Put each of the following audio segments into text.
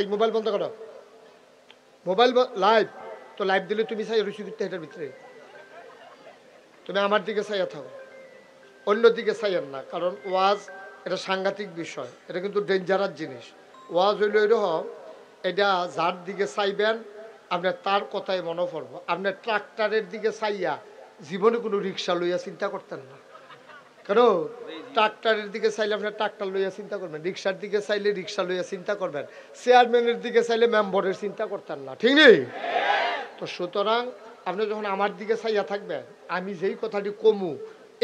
এই মোবাইল বন্ধ করো। মোবাইল লাইভ তো লাইভ দিলে তুমি চাই রুচি করতে এটার ভিতরে তুমি আমার দিকে চাইয়া থাকো, অন্যদিকে চাইয়েন না। কারণ ওয়াজ এটা সাংঘাতিক বিষয়, এটা কিন্তু ডেঞ্জারাস জিনিস। ওয়াজ হইল এরকম, এটা যার দিকে চাইবেন আপনার তার কথাই মনে পড়বো। আপনার ট্রাক্টরের দিকে চাইয়া জীবনে কোনো রিক্সা লইয়া চিন্তা করতেন না। কেন? ট্রাক্টরের দিকে চাইলে আপনার ট্রাক্টর লইয়া চিন্তা করবেন, রিক্সার দিকে চাইলে রিক্সা লইয়া চিন্তা করবেন, চেয়ারম্যানের দিকে চাইলে মেম্বরের চিন্তা করতেন না, ঠিক নেই? তো সুতরাং আপনি যখন আমার দিকে চাইয়া থাকবেন, আমি যেই কথাটি কমু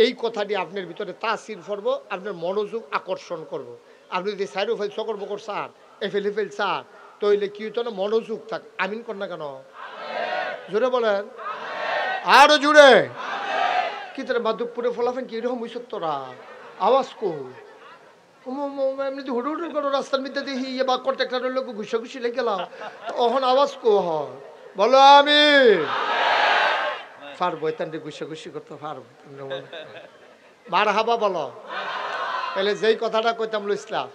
এই কথাটি আপনার ভিতরে তাসির করব, আপনার মনোযোগ আকর্ষণ করব। আপনি যদি সাইড ফেল চকর বকর চান, এফেল এফেল চান, তইলে কি হতো না, মনোযোগ থাক। আমিন কর না কেন? জোরে বলেন, আরো জুড়ে। কি তোরা মাধবপুরে ফলাফেন কি এরকম হইস তোরা? আওয়াজ কো এমনি হুড়ু হুড়ু করো রাস্তার মধ্যে দেখি ইয়ে বা কন্ট্রাক্টরের লোক ঘুষা ঘুষি লেগে গেলাম, তখন আওয়াজ কো হয় বলো আমি পারবো এতান ঘুষা ঘুষি করতে পারবো। মার হাবা বলো। তাহলে যেই কথাটা কইতাম ইসলাম,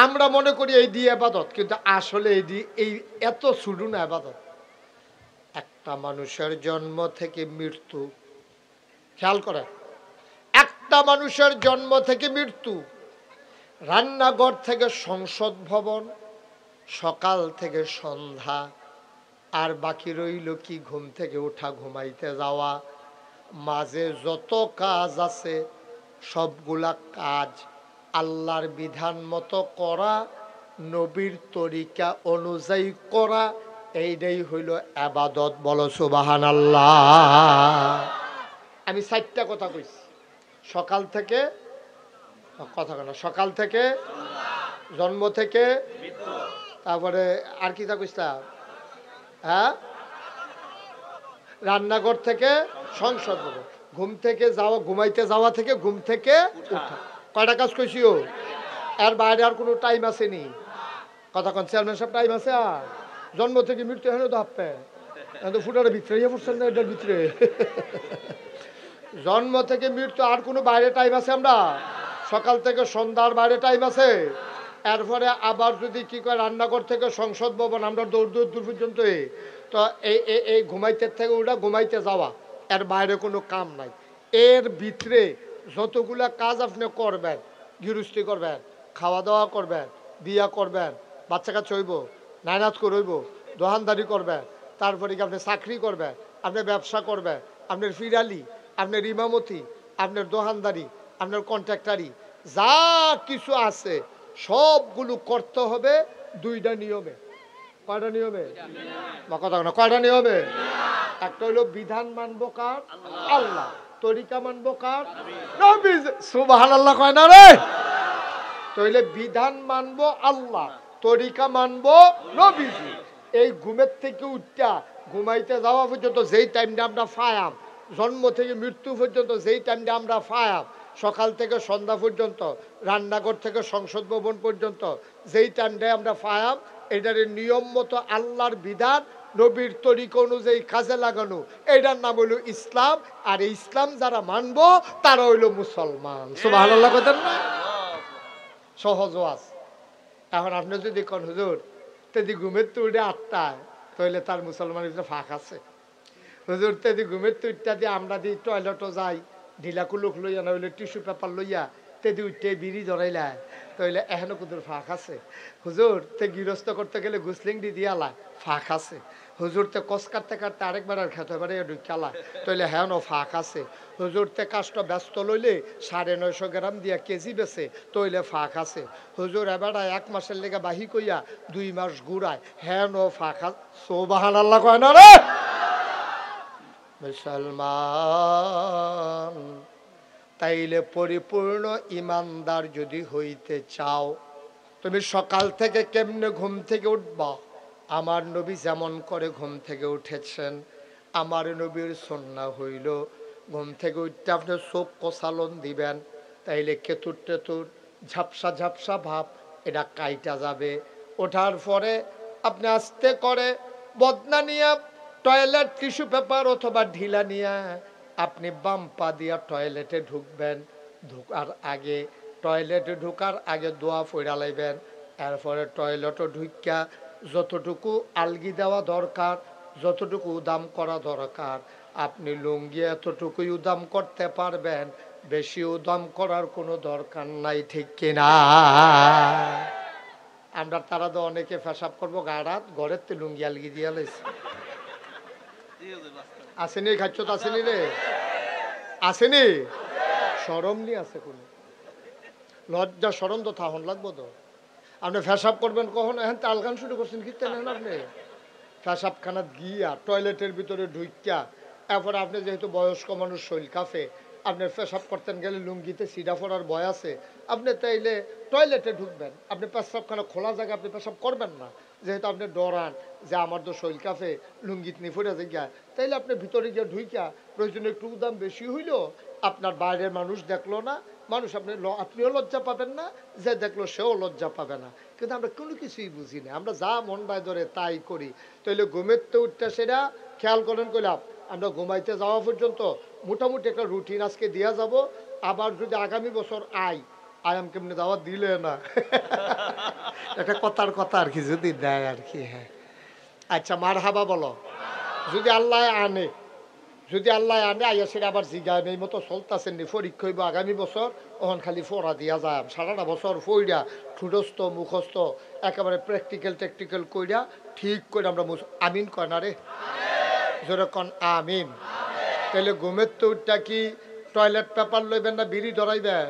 আমরা মনে করি এই দিয়ে আবাদত, কিন্তু আসলে এই এত ছুডু না আবাদত। একটা মানুষের জন্ম থেকে মৃত্যু, খেয়াল করে, একটা মানুষের জন্ম থেকে মৃত্যু, রান্নাঘর থেকে সংসদ ভবন, সকাল থেকে সন্ধ্যা, আর বাকি রইল কি ঘুম থেকে ওঠা, ঘুমাইতে যাওয়া, মাঝে যত কাজ আছে সবগুলা কাজ আল্লাহর বিধান মতো করা, নবীর তরিকা অনুযায়ী করা, এইটাই হইল ইবাদত। বলো সুবহানাল্লাহ। আমি 4টা কথা কইছি। সকাল থেকে কথা কেন, সকাল থেকে, জন্ম থেকে, তারপরে আর কি তা কইছিলাম, হ্যাঁ, রান্নাঘর থেকে সংসদ ভবন, ঘুম থেকে যাওয়া, ঘুমাইতে যাওয়া থেকে ঘুম থেকে উঠা। কয়টা কাজ কইছিও? এর বাইরে আর কোনো টাইম আসেনি। কথা কন চেয়ারম্যান সাহেব, টাইম আছে? আর জন্ম থেকে মৃত্যু হেন তো আপনি তো ফুটারে ভিতরে ইয়ে পড়ছেন না, এটার ভিতরে জন্ম থেকে মৃত্যু আর কোনো বাইরে টাইম আছে? আমরা সকাল থেকে সন্ধ্যার বাইরে টাইম আছে? এরপরে আবার যদি কি করে রান্নাঘর থেকে সংসদ ভবন, আমরা দৌড় দৌড় দূর পর্যন্ত। তো এই ঘুমাইতে থেকে ওটা ঘুমাইতে যাওয়া, এর বাইরে কোনো কাম নাই। এর ভিতরে যতগুলা কাজ আপনি করবেন, গৃহস্থী করবেন, খাওয়া দাওয়া করবেন, বিয়া করবেন, বাচ্চা কাচ্চা হইব, নাইনাজ করইব, দোকানদারি করবেন, তারপরে কি আপনি চাকরি করবেন, আপনি ব্যবসা করবেন, আপনার ফিরালি, আপনার ইমামতি, আপনার দোকানদারি, আপনার কন্ট্রাক্টারি, যা কিছু আছে সবগুলো করতে হবে 2টা নিয়মে। কয়টা নিয়মে? কথা না, কয়টা নিয়মে? একটা হইলো বিধান মানবো কার? আল্লাহ। তরিকা মানবো কার? নবী। সুবহানাল্লাহ কয় না রে? তাইলে বিধান মানবো আল্লাহ, তরিকা মানবো নবীজি। এই ঘুমের থেকে উঠা ঘুমাইতে যাওয়া পর্যন্ত যেই টাইমটা আমরা ফায়াম, জন্ম থেকে মৃত্যু পর্যন্ত যেই টাইমটা আমরা ফায়াম, সকাল থেকে সন্ধ্যা পর্যন্ত, রান্নাঘর থেকে সংসদ ভবন পর্যন্ত যেই টাইমটায় আমরা ফায়াম, এটার নিয়ম মতো আল্লাহর বিধান, নবীর তরিকা অনুযায়ী কাজে লাগানো, এটার নাম হইল ইসলাম। আর এই ইসলাম যারা মানবো তারা হইল মুসলমান। সুবহানাল্লাহ কথা না? সহজ ওয়াজ। এখন আপনি যদি কোন হুজুর তেদি ঘুমের তো উঠে 8টায়, তাহলে তার মুসলমানের ভিতরে ফাঁক আছে। হুজুর তেদি ঘুমের তো উঠটা দিয়ে আমরা দিই টয়লেটও যাই, ঢিলা কুলুক লইয়া না হইলে টিস্যু পেপার লইয়া তেদি উঠতে বিড়ি ধরাইলা, তাহলে এখনো কুদুর ফাঁক আছে। হুজুর তে গৃহস্থ করতে গেলে গুসলিং দি দিয়ালা, ফাঁক আছে। হুজুর তে কস কাটতে কাটতে আরেকবার আর খেতে পারে ঢুকালা, তাহলে হ্যাঁ ফাঁক আছে। হুজুর তে কাজটা ব্যস্ত লইলে 950 গ্রাম দিয়া কেজি বেছে, তইলে ফাঁক আছে। হুজুর এবারে 1 মাসের লেগে বাহি কইয়া 2 মাস ঘুরায়, হ্যাঁ ফাঁক আছে। সুবহানাল্লাহ কয় না রে? মুসলমান, তাইলে পরিপূর্ণ ইমানদার যদি হইতে চাও, তুমি সকাল থেকে কেমনে ঘুম থেকে উঠবা? আমার নবী যেমন করে ঘুম থেকে উঠেছেন, আমার নবীর সুন্নাহ হইল ঘুম থেকে উঠতে আপনি চোখ কষালন দিবেন, তাইলে কেতুর টেতুর ঝাপসা ঝাপসা ভাব এটা কাইটা যাবে। ওঠার পরে আপনি আস্তে করে বদনা নিয়ে টয়লেট টিস্যু পেপার অথবা ঢিলা নিয়ে আপনি বাম পা দিয়া টয়লেটে ঢুকবেন। টয়লেটে ঢুকার আগে দোয়া পড়া লাইবেন। এরপরে টয়লেটও ঢুকিয়া যতটুকু আলগি দেওয়া দরকার, যতটুকু উদাম করা দরকার, আপনি লুঙ্গি এতটুকুই উদাম করতে পারবেন, বেশি উদাম করার কোনো দরকার নাই, ঠিক কিনা? আমরা তারা তো অনেকে পেশাব করবো গাড়াত ঘরের তে লুঙ্গি আলগি দিয়ে লাইছে। আসেনি খাচ্ছ তো আসেনি রে, আসেনি? সরম নি আছে কোনো? লজ্জা সরম তো থাহন লাগবো তো। আপনি পেশাব করবেন কখন? এখন তাল গান শুরু করছেন কি তেন আপনি? পেশাবখানা গিয়া টয়লেটের ভিতরে ঢুকিয়া, এরপরে আপনি যেহেতু বয়স্ক মানুষ, শৈল কাফে, আপনি পেশাব করতেন গেলে লুঙ্গিতে সিডা পড়ার ভয় আছে, আপনি তাইলে টয়লেটে ঢুকবেন, আপনি পেশাবখানা খোলা জায়গা আপনি পেশাব করবেন না, যেহেতু আপনি ডরান যে আমার তো শৈল কাফে লুঙ্গিত নি ফুটে গিয়া, তাইলে আপনি ভিতরে গিয়ে ঢুকিয়া প্রয়োজনে একটু দাম বেশি হইল, আপনার বাইরের মানুষ দেখলো না, মানুষ আপনিও লজ্জা পাবেন না, যে দেখলো সেও লজ্জা পাবে না। কিন্তু আমরা কোনো কিছুই বুঝি না, আমরা যা মন বায় ধরে তাই করি। তাইলে ঘুমের তো উঠতে সেটা খেয়াল করেন কইলাম, আমরা ঘুমাইতে যাওয়া পর্যন্ত মোটামুটি একটা রুটিন আজকে দিয়া যাব। আবার যদি আগামী বছর আয়াম কেমনি দাওয়াত দিলে না একটা কথার কথা আর কি যদি দেয় আর কি। হ্যাঁ আচ্ছা, মার হাবা বলো। যদি আল্লাহ আনে, যদি আল্লাহ আনে আইয়া সেটা আবার জিগায় এই মতো চলতেছেন নি, পরীক্ষা হইব আগামী বছর, ওখান খালি ফোড়া দিয়া যায় সারাটা বছর ফইরা ঠুডস্থ মুখস্থ একেবারে প্র্যাকটিক্যাল টেকটিক্যাল কইরা ঠিক করে আমরা আমিন কয় না রে, যেরকম আমিন। তাহলে ঘুমের তো উঠটা কি টয়লেট পেপার লইবেন না বিড়ি ধরাইবেন?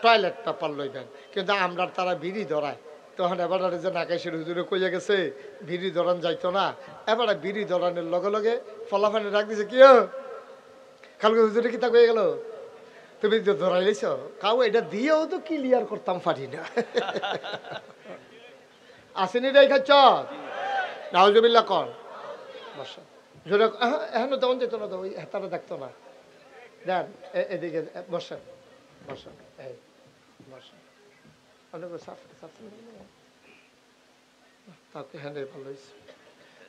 Toilet paper লইবেন। কিন্তু আমরা তারা বিড়ি ধরায়, তখন এবার যে নাকাশের হুজুরে কইয়া গেছে বিড়ি ধরান যাইতো না, এবার বিড়ি ধরানোর লগে লগে ফলাফানি ডাক দিছে, কি কালকে হুজুরে কি তা কয়ে গেল, তুমি তো ধরাই লাইছ, কাউ এটা দিয়েও তো ক্লিয়ার করতাম পারি না। আসেনি রে খাচ্ছ নাউজুবিল্লাহ কর বসা, এখন তখন যেত না, তো ওই হাতারা দেখতো না, দেন এদিকে বসেন বসেন, এই বসেন,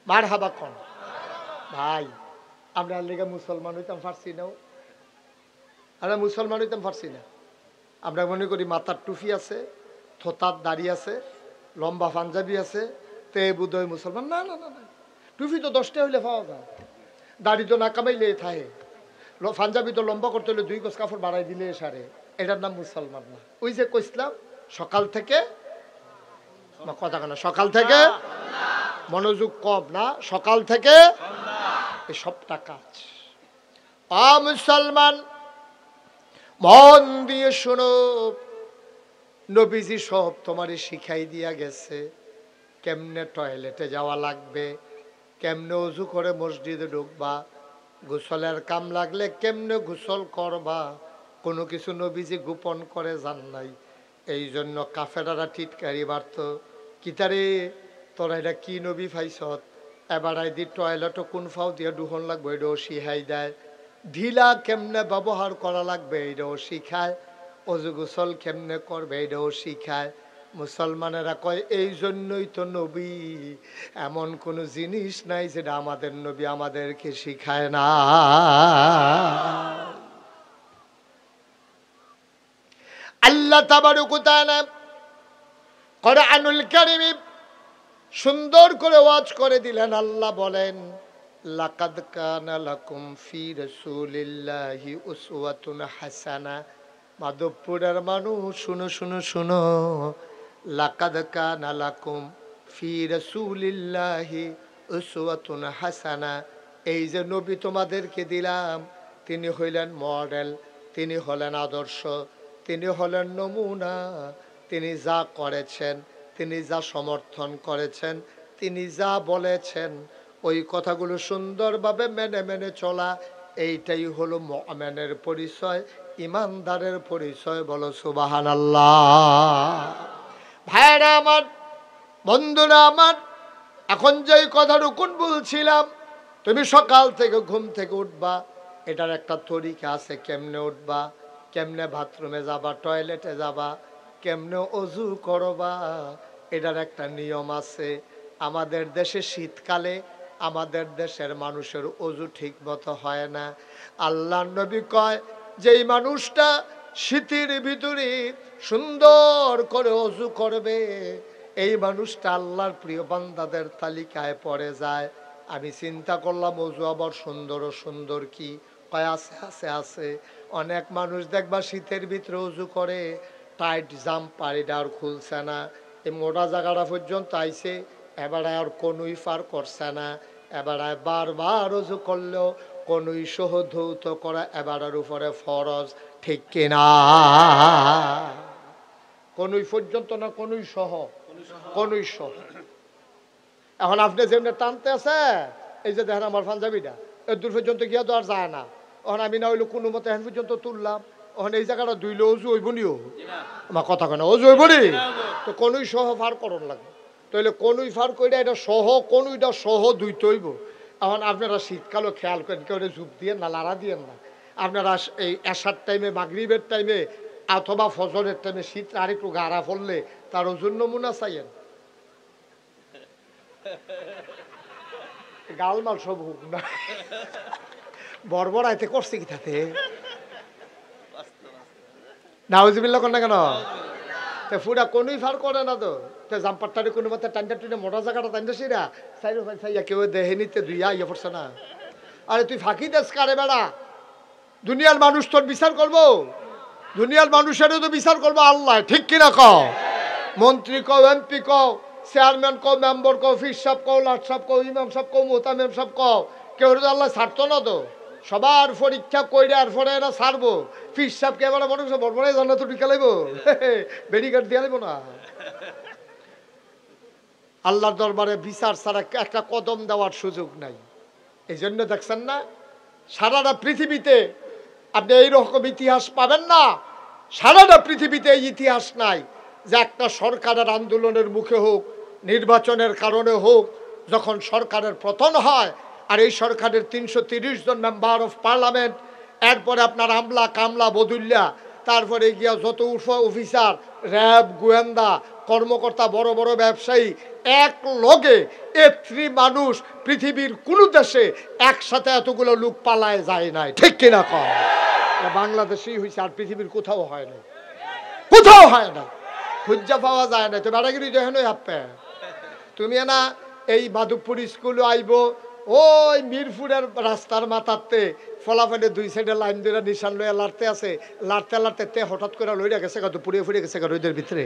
মার হাবা কন ভাই। আমরা লেগে মুসলমান হইতাম পারছি না, আমরা মুসলমান হইতাম পারছি না। আমরা মনে করি মাথার টুপি আছে, থোতার দাড়ি আছে, লম্বা পাঞ্জাবি আছে, তে বুধই মুসলমান। না না না না, টুপি তো 10টা হইলে পাওয়া যায়, দাড়ি তো না কামাইলে থাকে, পাঞ্জাবি তো লম্বা করতে হলে 2 গজ কাপড় বাড়াই দিলে সারে, এটার নাম মুসলমান না। ওই যে কইসলাম সকাল থেকে কথা কেন, সকাল থেকে মনোযোগ কম না, সকাল থেকে এই সবটা কাজ। মুসলমান মন দিয়ে শোনো, নবীজি সব তোমারে শিখাই দিয়া গেছে, কেমনে টয়লেটে যাওয়া লাগবে, কেমনে অজু করে মসজিদে ঢুকবা, গোসলের কাম লাগলে কেমনে গোসল করবা, কোনো কিছু নবীজি গোপন করে যান নাই। এই জন্য কাফেরারা টিটকারি বাড়ত, কিতারে তোরা এটা কি নবী ফাইছত, এবার দি টয়লেটও কোন ফাও দিয়ে ডুহন লাগবে এটাও শিখাই দেয়, ঢিলা কেমনে ব্যবহার করা লাগবে এটাও শিখায়, অজু গোসল কেমনে করবে এটাও শিখায়। মুসলমানেরা কয় এই জন্যই তো নবী, এমন কোনো জিনিস নাই যেটা আমাদের নবী আমাদেরকে শিখায় না। আল্লাহ তাবারক ওয়া তাআলা কুরআনুল কারীমে সুন্দর করে ওয়াজ করে দিলেন। আল্লাহ বলেন, লাকাদ কানা লাকুম ফি রাসূলিল্লাহি উসওয়াতুন হাসানা। মাধবপুরের মানুষ শুনো শুনো শুনো, লাকাদ কানা লাকুম ফি রাসূলিল্লাহি উসওয়াতুন হাসানা। এই যে নবী তোমাদেরকে দিলাম, তিনি হইলেন মডেল, তিনি হলেন আদর্শ, তিনি হলেন নমুনা। তিনি যা করেছেন, তিনি যা সমর্থন করেছেন, তিনি যা বলেছেন, ওই কথাগুলো সুন্দরভাবে মেনে মেনে চলা, এইটাই হলো মুমিনের পরিচয়, ইমানদারের পরিচয়। বলো সুবহানাল্লাহ। ভাইরা আমার, বন্ধুরা আমার, এখন যেই কথাটুকুন বলছিলাম, তুমি সকাল থেকে ঘুম থেকে উঠবা, এটার একটা তরিকা আছে, কেমনে উঠবা, কেমনে বাথরুমে যাবা, টয়লেটে যাবা, কেমনে অজু করবা, এটার একটা নিয়ম আছে। আমাদের দেশে শীতকালে আমাদের দেশের মানুষের অজু ঠিক মতো হয় না। আল্লাহ নবী কয়, যেই মানুষটা শীতের ভিতরে সুন্দর করে অজু করবে, এই মানুষটা আল্লাহর প্রিয় বান্দাদের তালিকায় পড়ে যায়। আমি চিন্তা করলাম অজু আবার সুন্দর ও সুন্দর কি কয় আছে আছে আছে। অনেক মানুষ দেখবা শীতের ভিতরে অজু করে, টাইট জাম্পার এটা আর খুলছে না, এই মোটা জায়গাটা পর্যন্ত আইছে, এবার আর কোনোই পার করছে না, এবার বারবার অজু করলেও কোনোই সহ ধৌত করা এবারের উপরে ফরজ, ঠিক কিনা? কোনোই পর্যন্ত না, কোনোই সহ, কোনোই সহ। এখন আপনি যেমনি টানতে আছে, এই যে দেখেন আমার পাঞ্জাবিটা এর দূর পর্যন্ত গিয়া তো আর যায় না। এখন আমি না হইলো কোনো মতে এখন পর্যন্ত তুললাম, এখন এই জায়গাটা ধুইলে অজু হইব নিও, আমার কথা কেন অজু হইব নি, তো কোনোই সহ ফার করণ লাগবে। তাহলে কোনোই ফার করে এটা সহ, কোনোইটা সহ ধুইতে হইব। এখন আপনারা শীতকালও খেয়াল করেন, কেউ ঝুপ দিয়ে না, লাড়া দিয়েন না। আপনারা এই এশার টাইমে, মাগরিবের টাইমে অথবা ফজরের টাইমে শীত আর একটু গাড়া পড়লে তার ওজন নমুনা চাইয়েন, গালমাল সব হুক না বড় আইতে করছে কি তাতে নাউজুবিল্লাহ কর না কেন? ফুরা কোনোই ফার করে না তো, জাম্পারটারে কোনো মতে টান্ডা টুনে মোটা জায়গাটা টান্ডা সিরা সাইরো সাইয়া কেউ দেহে নিতে দুইয়া ইয়ে পড়ছে না। আরে তুই ফাঁকি দেশ কারে বেড়া, দুনিয়ার মানুষ তোর বিচার করবো, দুনিয়ার মানুষেরও তো বিচার করবো আল্লাহ, ঠিক কিনা কও? মন্ত্রী কও, এমপি কও, চেয়ারম্যান কও, মেম্বার কও, ফির সাহেব কও, লাট সাহেব কও, ইমাম সাহেব কও, মোতামেম সাহেব কও, কেউ তো আল্লাহ ছাড়তো না তো। সবার পরীক্ষা কইরে আর পরে এরা ছাড়বো। ফির সাহেবকে এবার মানুষ বড় জান্নাতে ঢুকে লাইব, বেরিকেড দিয়ে লাইব না। আল্লাহর দরবারে বিচার ছাড়া একটা কদম দেওয়ার সুযোগ নাই। এই জন্য দেখছেন না সারাটা পৃথিবীতে আপনি এইরকম ইতিহাস পাবেন না, সারাটা পৃথিবীতে এই ইতিহাস নাই যে একটা সরকারের আন্দোলনের মুখে হোক, নির্বাচনের কারণে হোক, যখন সরকারের পতন হয় আর এই সরকারের ৩৩০ জন মেম্বার অফ পার্লামেন্ট, এরপরে আপনার আমলা কামলা বদুল্লা, তারপরে গিয়া যত অফিসার, র্যাব, গোয়েন্দা কর্মকর্তা, বড় বড় ব্যবসায়ী, এক লগে এত্রি মানুষ পৃথিবীর কোন দেশে একসাথে এতগুলো লোক পালায় যায় নাই, ঠিক কিনা কয়? বাংলাদেশেই হয়েছে, আর পৃথিবীর কোথাও হয় না, কোথাও হয় না, খুঁজা পাওয়া যায় না। তো বেড়াগিরি দেখেন আপে তুমি না এই মাধবপুর স্কুলে আইব, ওই মিরপুরের রাস্তার মাথাতে ফলাফলে দুই সাইডে লাইন ধরে নিশান লইয়া লাড়তে আছে, লাড়তে লাড়তে তে হঠাৎ করে লইয়া গেছে তো পুড়িয়ে ফুড়িয়ে গেছে রোদের ভিতরে।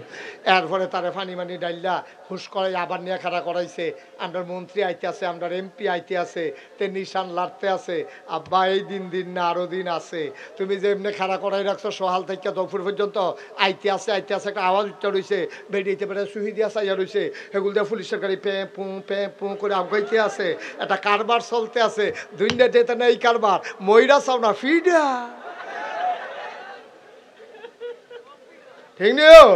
এরপরে তারে ফানি মানি ডাইল্লা হুস করাই আবার নিয়ে খাড়া করাইছে, আমরা মন্ত্রী আইতে আছে, আমরা এমপি আইতে আছে, তে নিশান লাড়তে আছে। আব্বা এই দিন না আরো দিন আছে, তুমি যে এমনি খাড়া করাই রাখছো সহাল থেকে দুপুর পর্যন্ত আইতে আছে একটা আওয়াজ উঠতে রয়েছে, বেরিয়েতে পেরে সুহি দিয়া চাইয়া রয়েছে, সেগুলো দিয়ে পুলিশের গাড়ি পে পু করে আগাইতে আছে, একটা কারবার চলতে আছে, দুইটা যেতে না এই কারবার ময়রা চাও না ফিডা, ঠিক নেই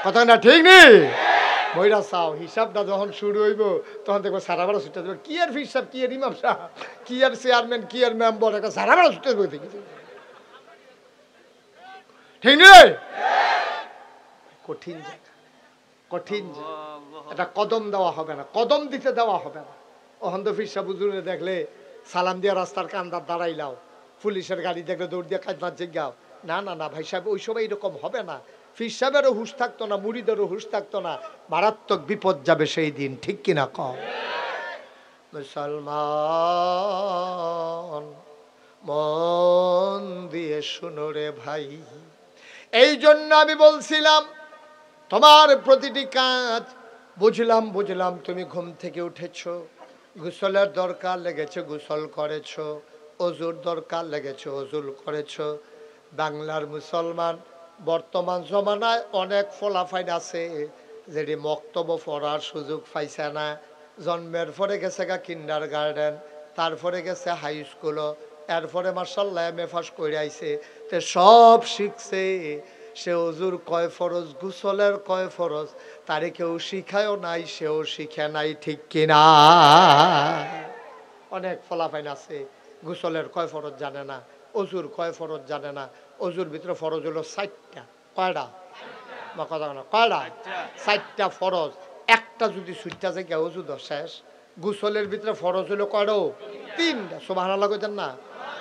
কথা না, ঠিক নেই ময়রা চাও। হিসাবটা যখন শুরু হইব তখন দেখবো সারা বেড়া ছুটে দেবে, কি আর হিসাব, কি আর ইমাম সাহেব, কি আর চেয়ারম্যান, কি আর মেম্বার, একটা সারা বেড়া ছুটে দেবে, ঠিক নেই? কঠিন জায়গা, কঠিন এটা কদম দেওয়া হবে না, কদম দিতে দেওয়া হবে না। অহন্দ ফিরসা বুজুরে দেখলে সালাম দিয়া রাস্তার কান্দার দাঁড়াইলাও, পুলিশের গাড়ি দেখলে দৌড় দিয়ে কাজ জিজ্ঞাও, না না না ভাই সাহেব ওই সময় এরকম হবে না। ফির সাহেবেরও হুশ থাকতো না, মুড়িদেরও হুশ থাকতো না, মারাত্মক বিপদ যাবে সেই দিন, ঠিক কিনা কম? মুসলমান মন দিয়ে শুনো রে ভাই, এই জন্য আমি বলছিলাম তোমার প্রতিটি কাজ বুঝলাম তুমি ঘুম থেকে উঠেছো, গোসলের দরকার লেগেছে গোসল করেছো, অজুর দরকার লেগেছে অজুর করেছো। বাংলার মুসলমান বর্তমান জমানায় অনেক ফলাফাইন আছে যেটি মক্তব্য পড়ার সুযোগ পাইছে না, জন্মের পরে গেছে গা কিন্ডার গার্ডেন, তারপরে গেছে হাই স্কুলও, এরপরে মার্শাল্লাহ এমএ পাস করে আইছে, তে সব শিখছে। সে অজুর কয় ফরজ, গোসলের কয় ফরজ তারে কেউ শিখায়ও নাই, সেও শিখে নাই, ঠিক কিনা? অনেক ফলাফাইন আছে গোসলের কয় ফরজ জানে না, অজুর কয় ফরজ জানে না। অজুর ভিতরে ফরজ হলো 4টা, কয়টা বা কথা না কয়টা? 4টা ফরজ, একটা যদি ছুটটা যায় অজু তো শেষ। গোসলের ভিতরে ফরজ হলো কয়টা? 3টা, সুবহানাল্লাহ কইতেন না?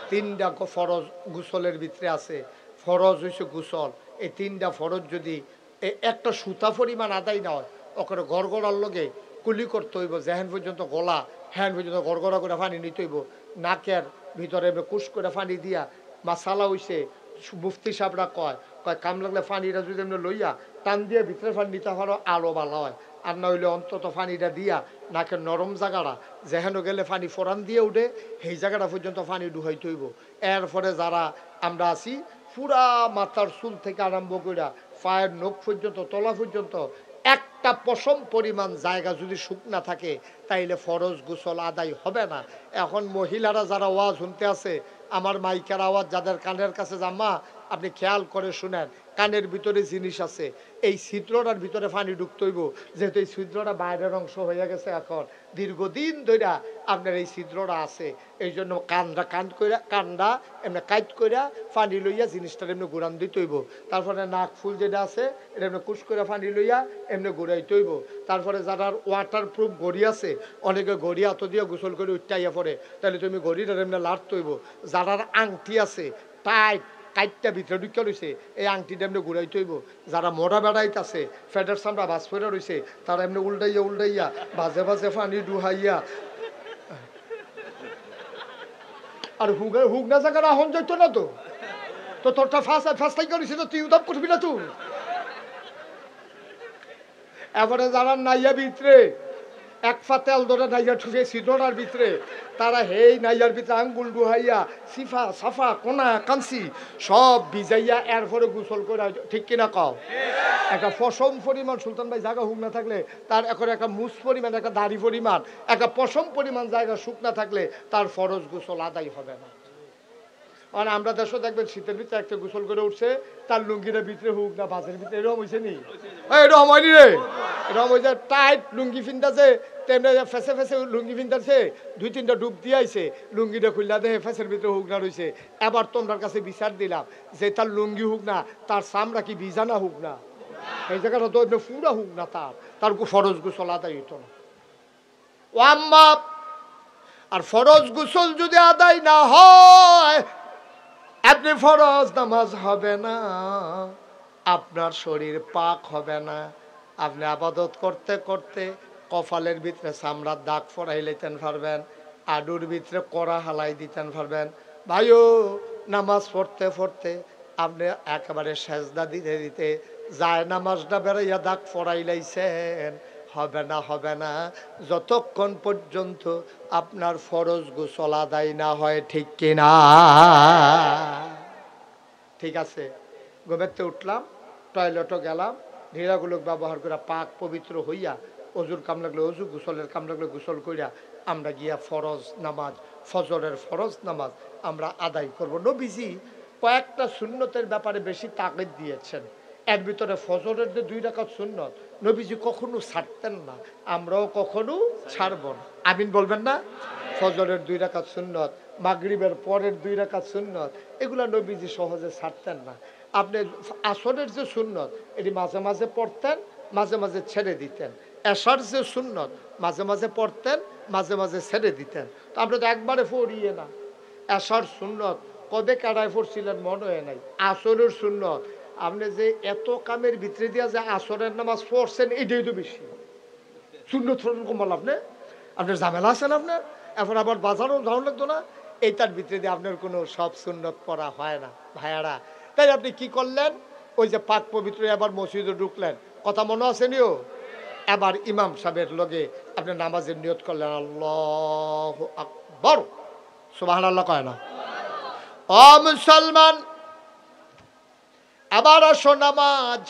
3টা ফরজ গোসলের ভিতরে আছে। ফরজ হইছে গোসল, এই 3টা ফরজ যদি একটা সুতা পরিমাণ আদায় না হয় ওখানে গড়গড়ার লগে কুলি করতে হইব, যেহেন পর্যন্ত গলা হ্যান পর্যন্ত গড়গড়া করে পানি নিতে হইব, নাকের ভিতরে কুশ করে পানি দিয়া মাসালা হইছে। মুফতি সাহেবরা কয় কয় কাম লাগলে পানিটা যদি এমনি লইয়া টান দিয়ে ভিতরে পানি নিতে পারো আলো ভালো হয়, আর না হইলে অন্তত পানিটা দিয়া নাকের নরম জায়গাটা যেহেন গেলে পানি ফোরান দিয়ে উঠে সেই জায়গাটা পর্যন্ত পানি ডুহাইতে হইব। এরপরে যারা আমরা আছি পুরা মাথার চুল থেকে আরম্ভ কইরা পায়ের নখ পর্যন্ত তলা পর্যন্ত একটা পশম পরিমাণ জায়গা যদি শুকনা থাকে তাইলে ফরজ গোসল আদায় হবে না। এখন মহিলারা যারা ওয়াজ শুনতে আছে, আমার মাইকের আওয়াজ যাদের কানের কাছে জামা, আপনি খেয়াল করে শুনেন, কানের ভিতরে জিনিস আছে, এই ছিদ্রটার ভিতরে পানি ঢুকতে হইব, যেহেতু এই ছিদ্রটা বাইরের অংশ হয়ে গেছে, এখন দীর্ঘদিন ধরে আপনার এই ছিদ্রটা আছে, এই জন্য কান্দা এমনি কাইট কইরা পানি লইয়া জিনিসটা এমনি ঘুরান দিতে হইব। তারপরে নাক ফুল যেটা আছে এটা এমনি কুশ করে পানি লইয়া এমনি ঘুরাইতে হইব। তারপরে যারা ওয়াটার প্রুফ ঘড়ি আছে, অনেকে ঘড়ি হাত দিয়ে গোসল করে উঠাইয়া পড়ে, তাহলে তুমি ঘড়িটা এমনি লাড়তে হইব। যারার আংটি আছে টাইট কাইটটা ভিতরে ঢুকে রয়েছে, এই আংটিটা এমনি ঘুরাইতে হইব। যারা মোড়া বেড়াইতে আছে ফেডার চামড়া বাস ফেরা রয়েছে, তারা এমনি উল্টাইয়া বাজে বাজে পানি ডুহাইয়া, আর হুগনা জায়গাটা হন যাইতো না তো, তো তোরটা ফাঁসাই করেছি তো তুই উদাপ করবি না তুই। এবারে যারা নাইয়া ভিতরে এক ফা তেল ধরে নাইয়া ঠুকে সিদ্ধটার ভিতরে, তারা হেই নাইয়ার ভিতরে আঙ্গুল ডুহাইয়া সিফা সাফা কোনা কাঞ্চি সব ভিজাইয়া এরপরে গোসল করে, ঠিক কিনা কও? একটা পশম পরিমাণ সুলতান ভাই জায়গা হুক না থাকলে তার এখন একটা মুস পরিমাণ, একটা দাড়ি পরিমাণ, একটা পশম পরিমাণ জায়গা শুকনা থাকলে তার ফরজ গোসল আদায় হবে না। মানে আমরা দেশও দেখবেন শীতের ভিতরে একটা গোসল করে উঠছে, তার লুঙ্গিটা ভিতরে হুক না বাসের ভিতরে, এরকম হয়েছে নি? এরকম হয়নি রে, এরকম হয়েছে টাইট লুঙ্গি ফিনতেছে, তেমনি ফেসে ফেসে লুঙ্গি ফিনতেছে, 2-3টা ডুব দিয়ে আইছে, লুঙ্গিটা খুললা দেখে ফেসের ভিতরে হুক না রয়েছে। এবার তোমার কাছে বিচার দিলাম যে তার লুঙ্গি হুক না, তার চামড়া কি ভিজানা হুক না, এই জায়গাটা তো পুরা হুক না, তার ফরজ গোসল আদায় হইতো না। ও আম্মা, আর ফরজ গোসল যদি আদায় না হয় আপনি ফরজ নামাজ হবে না, আপনার শরীর পাক হবে না। আপনি আবাদত করতে করতে কপালের ভিতরে চামড়ার দাগ ফরাই লইতেন পারবেন, আডুর ভিতরে কড়া হালাই দিতেন পারবেন। ভাইও, নামাজ পড়তে পড়তে আপনি একেবারে সেজদা দিতে দিতে যায় নামাজটা বেড়াইয়া দাগ ফরাই লাইছেন, হবে না যতক্ষণ পর্যন্ত আপনার ফরজ গোসল আদায় না হয়, ঠিক কিনা? ঠিক আছে, ঘুমেতে উঠলাম, টয়লেটও গেলাম, ঢিলাগুলো ব্যবহার করে পাক পবিত্র হইয়া অজুর কাম লাগলে অজু, গোসলের কাম লাগলে গোসল কইরা আমরা গিয়া ফরজ নামাজ, ফজরের ফরজ নামাজ আমরা আদায় করব। নবীজি কয়েকটা সুন্নতের ব্যাপারে বেশি তাগিদ দিয়েছেন, এর ভিতরে ফজরের যে 2 রাকাত সুন্নত নবীজি কখনো ছাড়তেন না, আমরাও কখনো ছাড়ব না। আমিন বলবেন না? ফজরের 2 রাকাত সুন্নত, মাগরিবের পরের 2 রাকাত সুন্নত, এগুলা নবীজি সহজে ছাড়তেন না। আপনি আসরের যে সুন্নত এটি মাঝে মাঝে পড়তেন, মাঝে মাঝে ছেড়ে দিতেন। এশার যে সুন্নত মাঝে মাঝে পড়তেন, মাঝে মাঝে ছেড়ে দিতেন। তো আপনি তো একবারে পড়িয়ে না। এশার সুন্নত কবে কাটায় পড়ছিলেন মনে হয় নাই। আসরের সুন্নত আপনি যে এত কামের ভিতরে দিয়া যে আসরের নামাজ পড়ছেন এটাই তো বেশি সুন্নত কমাল। আপনার ঝামেলা আছেন, আপনার এখন আবার বাজারও যাওয়া লাগতো না, এইটার ভিতরে দিয়ে আপনার কোনো সব সুন্নত পড়া হয় না ভাইয়ারা। তাই আপনি কি করলেন, ওই যে পাক পবিত্র এবার মসজিদে ঢুকলেন, কথা মনে আছে নিও, এবার ইমাম সাহেবের লগে আপনি নামাজের নিয়ত করলেন, আল্লাহু আকবার, সুবহানাল্লাহ কয় না? ও মুসলমান, আবার আসো নামাজ।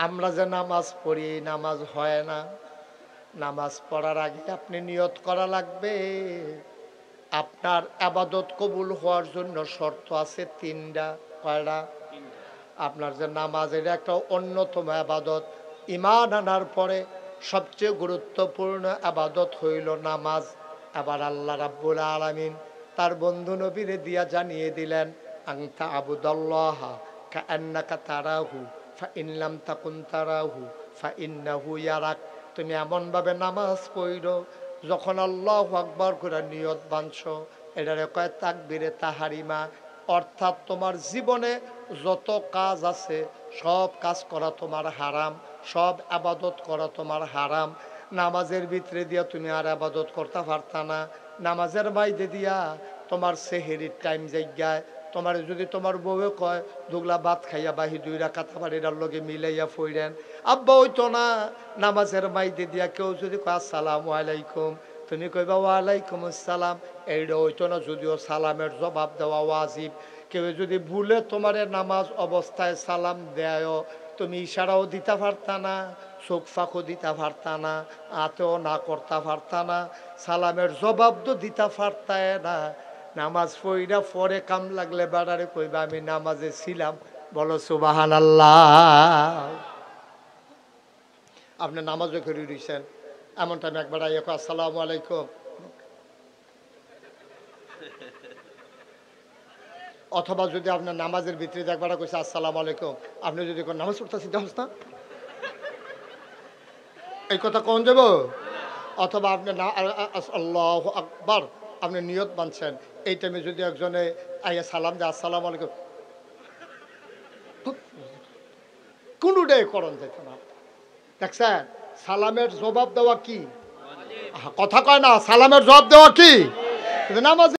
আমরা যে নামাজ পড়ি নামাজ হয় না। নামাজ পড়ার আগে আপনি নিয়ত করা লাগবে। আপনার আবাদত কবুল হওয়ার জন্য শর্ত আছে 3টা। কয়টা? আপনার যে নামাজ এটা একটা অন্যতম আবাদত। ঈমান আনার পরে সবচেয়ে গুরুত্বপূর্ণ আবাদত হইল নামাজ। আবার আল্লাহ রাব্বুল আলামিন তার বন্ধু নবীরে দিয়া জানিয়ে দিলেন, আনতা আবুদাল্লাহ কাআন্নাকা তারাহু ফাইন লাম তাকুন তারাহু ফাইন্নাহু ইয়ারাক। তুমি এমনভাবে নামাজ পড়ো যখন আল্লাহু আকবার করে নিয়ত বাঁধছো, এটারে কয় তাকবীরে তাহারিমা। অর্থাৎ তোমার জীবনে যত কাজ আছে সব কাজ করা তোমার হারাম, সব আবাদত করা তোমার হারাম। নামাজের ভিতরে দিয়া তুমি আর আবাদত করতে পারতা না। নামাজের বাইরে দিয়া তোমার সেহেরির টাইম জায়গায় তোমার যদি তোমার বউয়ে কয় দুগলা ভাত খাইয়া বাহি 2 রাকাত আবার এটার লগে মিলাইয়া ফইরেন, আব্বা হইতো না। নামাজের বাইরে দিয়া কেউ যদি কয় আসসালামু আলাইকুম, তুমি কইবা ওয়ালাইকুম আসসালাম, এইটা হইতো না। যদিও সালামের জবাব দেওয়া ওয়াজিব। কেউ যদি ভুলে তোমারে নামাজ অবস্থায় সালাম দেয়, তুমি ইশারাও দিতে পারতা না, চোখ ফাঁকও দিতে পারতা না, আতেও না করতে পারতা না, সালামের জবাব তো দিতে পারতায় না। নামাজ পড়া পরে কাম লাগলে বেড়ারে কইবা আমি নামাজে ছিলাম। বলো সুবহানাল্লাহ। আপনি নামাজও করে রইছেন, এমন টাইম একবার আইয়া কয় আসসালামু আলাইকুম, অথবা যদি আপনার নামাজের ভিতরে একবার কইছে আসসালামু আলাইকুম, আপনি যদি কোন নামাজ পড়তেছি দেখছ না, এই কথা কোন যাব। অথবা আপনি না আল্লাহু আকবার আপনি নিয়ত বানছেন, এই টাইমে যদি একজনে আইয়া সালাম দেয় আসসালামু আলাইকুম, কোনোটাই করণ যেত না। দেখছেন সালামের জবাব দেওয়া কি কথা কয় না, সালামের জবাব দেওয়া কি নামাজ।